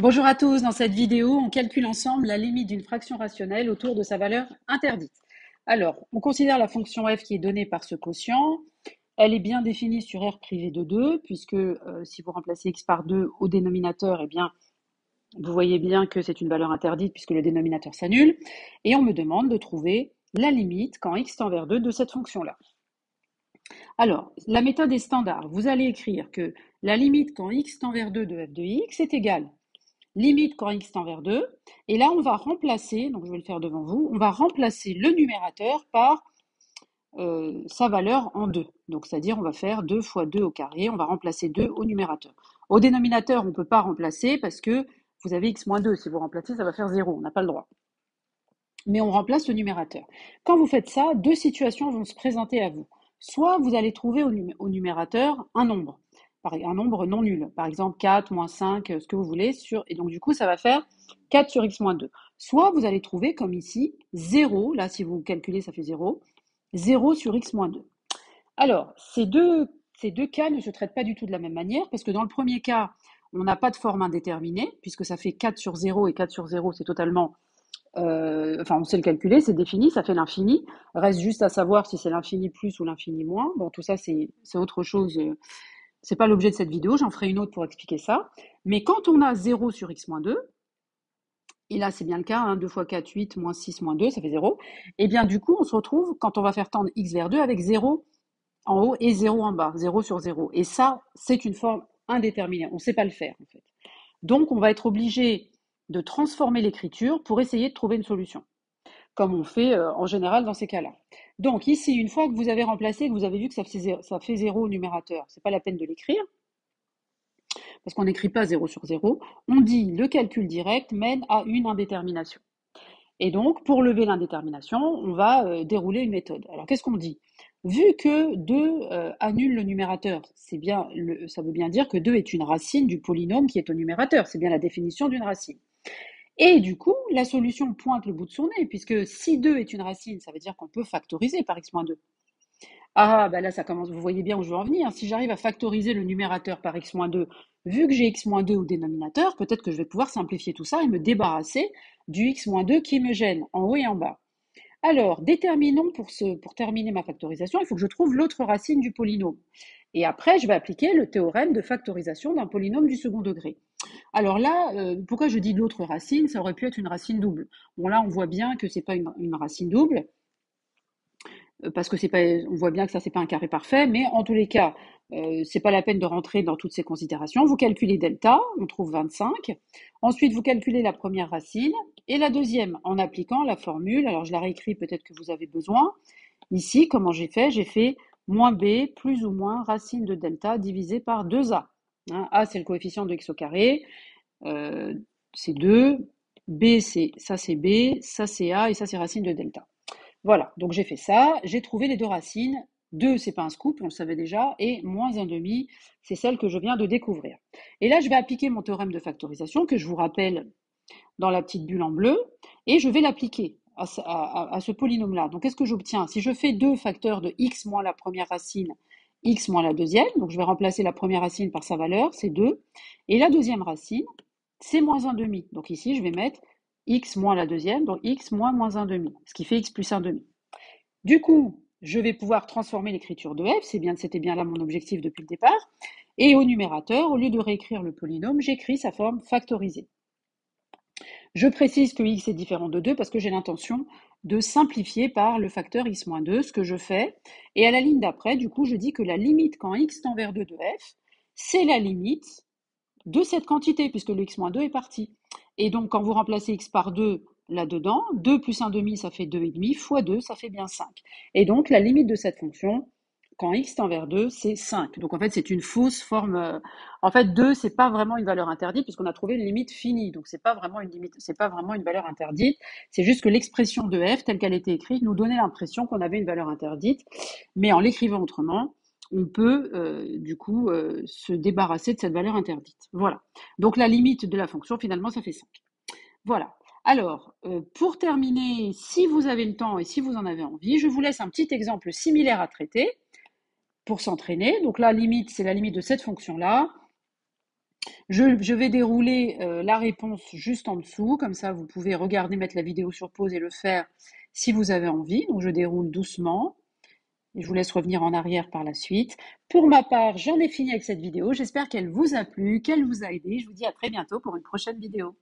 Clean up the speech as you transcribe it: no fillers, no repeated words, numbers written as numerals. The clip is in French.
Bonjour à tous, dans cette vidéo, on calcule ensemble la limite d'une fraction rationnelle autour de sa valeur interdite. Alors, on considère la fonction f qui est donnée par ce quotient. Elle est bien définie sur R privé de 2, puisque si vous remplacez x par 2 au dénominateur, eh bien, vous voyez bien que c'est une valeur interdite puisque le dénominateur s'annule. Et on me demande de trouver la limite quand x tend vers 2 de cette fonction-là. Alors, la méthode est standard. Vous allez écrire que la limite quand x tend vers 2 de f de x est égale limite quand x tend vers 2. Et là, on va remplacer, donc je vais le faire devant vous, on va remplacer le numérateur par sa valeur en 2. Donc, c'est-à-dire, on va faire 2 fois 2 au carré, on va remplacer 2 au numérateur. Au dénominateur, on ne peut pas remplacer parce que vous avez x moins 2. Si vous remplacez, ça va faire 0, on n'a pas le droit. Mais on remplace le numérateur. Quand vous faites ça, deux situations vont se présenter à vous. Soit vous allez trouver au numérateur un nombre non nul, par exemple 4, moins 5, ce que vous voulez, et donc du coup ça va faire 4 sur x moins 2. Soit vous allez trouver comme ici 0, là si vous calculez ça fait 0, 0 sur x moins 2. Alors, ces deux cas ne se traitent pas du tout de la même manière, parce que dans le premier cas, on n'a pas de forme indéterminée, puisque ça fait 4 sur 0, et 4 sur 0 c'est totalement enfin, on sait le calculer, c'est défini, ça fait l'infini. Reste juste à savoir si c'est l'infini plus ou l'infini moins. Bon, tout ça, c'est autre chose. C'est pas l'objet de cette vidéo, j'en ferai une autre pour expliquer ça. Mais quand on a 0 sur x moins 2, et là c'est bien le cas, hein, 2 fois 4, 8, moins 6, moins 2, ça fait 0, et bien du coup, on se retrouve, quand on va faire tendre x vers 2, avec 0 en haut et 0 en bas, 0 sur 0. Et ça, c'est une forme indéterminée, on ne sait pas le faire en fait. Donc, on va être obligé de transformer l'écriture pour essayer de trouver une solution, comme on fait en général dans ces cas-là. Donc ici, une fois que vous avez remplacé, que vous avez vu que ça fait 0 au numérateur, c'est pas la peine de l'écrire, parce qu'on n'écrit pas 0 sur 0, on dit le calcul direct mène à une indétermination. Et donc, pour lever l'indétermination, on va dérouler une méthode. Alors, qu'est-ce qu'on dit? Vu que 2 annule le numérateur, ça veut bien dire que 2 est une racine du polynôme qui est au numérateur. C'est bien la définition d'une racine. Et du coup, la solution pointe le bout de son nez, puisque si 2 est une racine, ça veut dire qu'on peut factoriser par x-2. Ah, bah là, ça commence, vous voyez bien où je veux en venir. Si j'arrive à factoriser le numérateur par x-2, vu que j'ai x-2 au dénominateur, peut-être que je vais pouvoir simplifier tout ça et me débarrasser du x-2 qui me gêne en haut et en bas. Alors, déterminons pour terminer ma factorisation, il faut que je trouve l'autre racine du polynôme. Et après, je vais appliquer le théorème de factorisation d'un polynôme du second degré. Alors là, pourquoi je dis l'autre racine? Ça aurait pu être une racine double. Bon là, on voit bien que c'est pas une racine double, parce que c'est pas, on voit bien que ça c'est pas un carré parfait, mais en tous les cas, c'est pas la peine de rentrer dans toutes ces considérations. Vous calculez delta, on trouve 25. Ensuite, vous calculez la première racine et la deuxième en appliquant la formule. Alors je la réécris, peut-être que vous avez besoin. Ici, comment j'ai fait? J'ai fait moins b plus ou moins racine de delta divisé par 2a. Hein, a, c'est le coefficient de x au carré, c'est 2, b, ça c'est b, ça c'est a, et ça c'est racine de delta. Voilà, donc j'ai fait ça, j'ai trouvé les deux racines. 2, c'est pas un scoop, on le savait déjà, et moins 1 demi, c'est celle que je viens de découvrir. Et là, je vais appliquer mon théorème de factorisation, que je vous rappelle dans la petite bulle en bleu, et je vais l'appliquer à ce polynôme-là. Donc, qu'est-ce que j'obtiens? Si je fais 2 facteurs de x moins la première racine, x moins la deuxième, donc je vais remplacer la première racine par sa valeur, c'est 2, et la deuxième racine, c'est moins 1 demi. Donc ici, je vais mettre x moins la deuxième, donc x moins moins 1 demi, ce qui fait x plus 1 demi. Du coup, je vais pouvoir transformer l'écriture de f, c'était bien là mon objectif depuis le départ, et au numérateur, au lieu de réécrire le polynôme, j'écris sa forme factorisée. Je précise que x est différent de 2 parce que j'ai l'intention de simplifier par le facteur x-2, ce que je fais. Et à la ligne d'après, du coup, je dis que la limite quand x tend vers 2 de f, c'est la limite de cette quantité, puisque le x-2 est parti. Et donc, quand vous remplacez x par 2 là-dedans, 2 plus 1 demi, ça fait 2,5, fois 2, ça fait bien 5. Et donc, la limite de cette fonction, quand x tend vers 2, c'est 5. Donc, en fait, c'est une fausse forme. En fait, 2, c'est pas vraiment une valeur interdite, puisqu'on a trouvé une limite finie. Donc, c'est pas vraiment une limite, c'est pas vraiment une valeur interdite. C'est juste que l'expression de f, telle qu'elle était écrite, nous donnait l'impression qu'on avait une valeur interdite. Mais en l'écrivant autrement, on peut du coup se débarrasser de cette valeur interdite. Voilà. Donc la limite de la fonction, finalement, ça fait 5. Voilà. Alors, pour terminer, si vous avez le temps et si vous en avez envie, je vous laisse un petit exemple similaire à traiter pour s'entraîner. Donc la limite, c'est la limite de cette fonction-là. Je vais dérouler la réponse juste en dessous, comme ça vous pouvez regarder, mettre la vidéo sur pause et le faire si vous avez envie. Donc je déroule doucement et je vous laisse revenir en arrière par la suite. Pour ma part, j'en ai fini avec cette vidéo. J'espère qu'elle vous a plu, qu'elle vous a aidé. Je vous dis à très bientôt pour une prochaine vidéo.